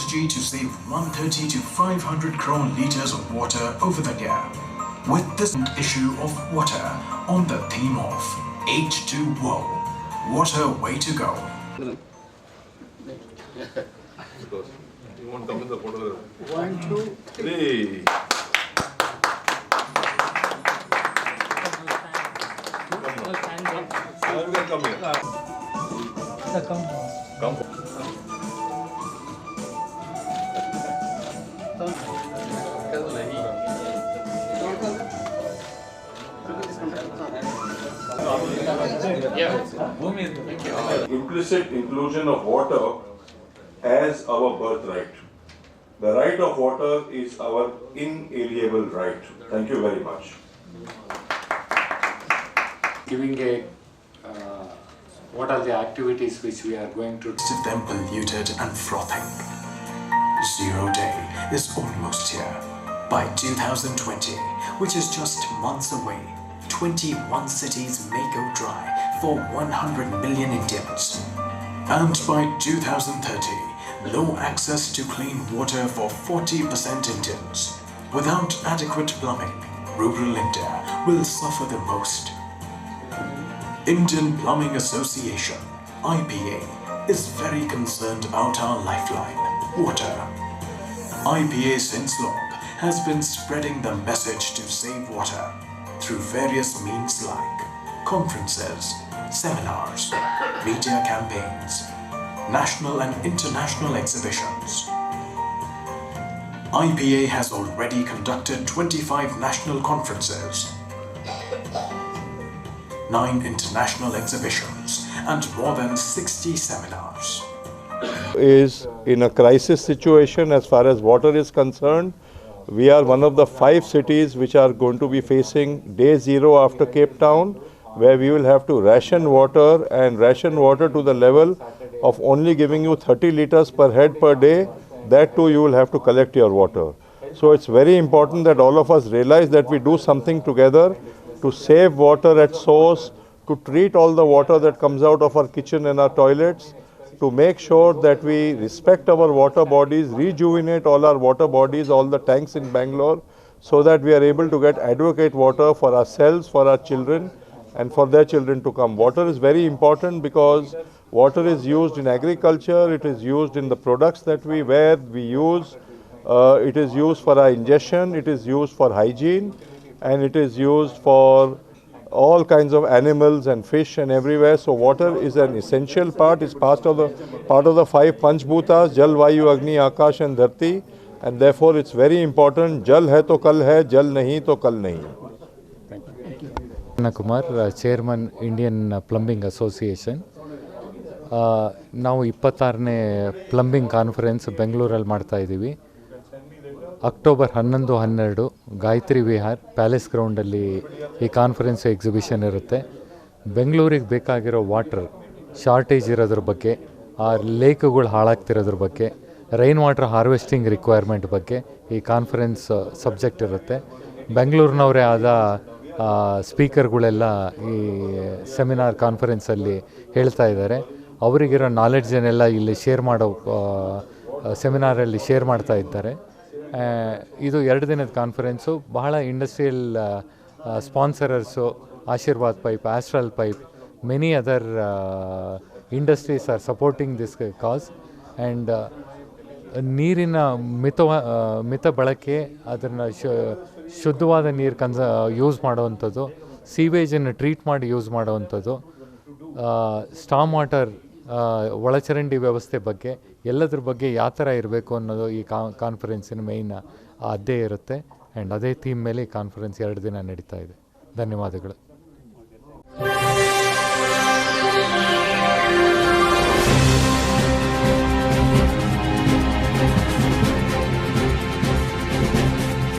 strategy to save 130 to 500 crore litres of water over the year. With this issue of water on the theme of H2O, water way to go. You want to come in the photo? 1, 2, 3. Come here. Come. Implicit inclusion of water as our birthright. The right of water is our inalienable right. Thank you very much. Giving a what are the activities which we are going to do? Most of them polluted and frothing. Zero day is almost here. By 2020, which is just months away, 21 cities may go dry for 100 million Indians. And by 2030, no access to clean water for 40% Indians. Without adequate plumbing, rural India will suffer the most. Indian Plumbing Association, IPA, is very concerned about our lifeline, water. IPA since long has been spreading the message to save water through various means like conferences, seminars, media campaigns, national and international exhibitions. IPA has already conducted 25 national conferences, 9 international exhibitions, and more than 60 seminars. Is in a crisis situation as far as water is concerned. We are one of the 5 cities which are going to be facing day zero after Cape Town, where we will have to ration water to the level of only giving you 30 litres per head per day. That too you will have to collect your water. So it's very important that all of us realize that we do something together to save water at source, to treat all the water that comes out of our kitchen and our toilets, to make sure that we respect our water bodies, rejuvenate all our water bodies, all the tanks in Bangalore, so that we are able to get adequate water for ourselves, for our children, and for their children to come. Water is very important because water is used in agriculture, it is used in the products that we wear, we use, it is used for our ingestion, it is used for hygiene, and it is used for all kinds of animals and fish and everywhere. So water is an essential part. It's part of the 5 Panchbhutas, Jal, Vayu, Agni, Akash and Dharti, and therefore it's very important. Jal hai to kal hai, jal nahi to kal nahi. Anna Kumar, Chairman Indian Plumbing Association. ನಾವು 26ನೇ plumbing conference ಬೆಂಗಳೂರಲ್ಲಿ ಮಾಡ್ತಾ ಇದ್ದೀವಿ. October 11, 12 Gayatri Vihar palace ಗ್ರೌಂಡಲ್ಲಿ ಈ conference exhibition ಇರುತ್ತೆ. ಬೆಂಗಳೂರಿಗೆ ಬೇಕಾಗಿರೋ water shortage ಇರೋದ್ರ ಬಗ್ಗೆ, ಆ ಲೇಕ್ಗಳು ಹಾಳಾಗ್ತಿರೋದ್ರ ಬಗ್ಗೆ, ರೈನ್ ವಾಟರ್ ಹಾರ್ವೆಸ್ಟಿಂಗ್ ರಿಕ್ವೈರ್ಮೆಂಟ್ ಬಗ್ಗೆ ಈ ಕಾನ್ಫರೆನ್ಸ್ ಸಬ್ಜೆಕ್ಟ್ ಇರುತ್ತೆ. ಬೆಂಗಳೂರಿನವರೇ ಆದ ಸ್ಪೀಕರ್ಗಳೆಲ್ಲ ಈ ಸೆಮಿನಾರ್ ಕಾನ್ಫರೆನ್ಸಲ್ಲಿ ಹೇಳ್ತಾ ಇದ್ದಾರೆ. ಅವರಿಗಿರೋ ನಾಲೆಡ್ಜನ್ನೆಲ್ಲ ಇಲ್ಲಿ ಶೇರ್ ಮಾಡೋ ಸೆಮಿನಾರಲ್ಲಿ ಶೇರ್ ಮಾಡ್ತಾ ಇದ್ದಾರೆ. ಇದು 2 ದಿನದ ಕಾನ್ಫರೆನ್ಸು. ಬಹಳ industrial sponsorers, Ashirvad pipe, Astral pipe, many other industries are supporting this cause. And ನೀರಿನ ಮಿತ ಬಳಕೆ, ಅದನ್ನು ಶುದ್ಧವಾದ ನೀರು ಯೂಸ್ ಮಾಡೋವಂಥದ್ದು, ಸೀವೇಜನ್ನು ಟ್ರೀಟ್ ಮಾಡಿ ಯೂಸ್ ಮಾಡೋವಂಥದ್ದು, ಸ್ಟಾಮ್ ವಾಟರ್ ಒಳಚರಂಡಿ ವ್ಯವಸ್ಥೆ ಬಗ್ಗೆ, ಎಲ್ಲದ್ರ ಬಗ್ಗೆ ಯಾವ ಥರ ಇರಬೇಕು ಅನ್ನೋದು ಈ ಕಾನ್ಫರೆನ್ಸಿನ ಮೇಯ್ನ್ ಅದೇ ಇರುತ್ತೆ. ಆ್ಯಂಡ್ ಅದೇ ಥೀಮ್ ಮೇಲೆ ಈ ಕಾನ್ಫರೆನ್ಸ್ 2 ದಿನ ನಡೀತಾ ಇದೆ. ಧನ್ಯವಾದಗಳು.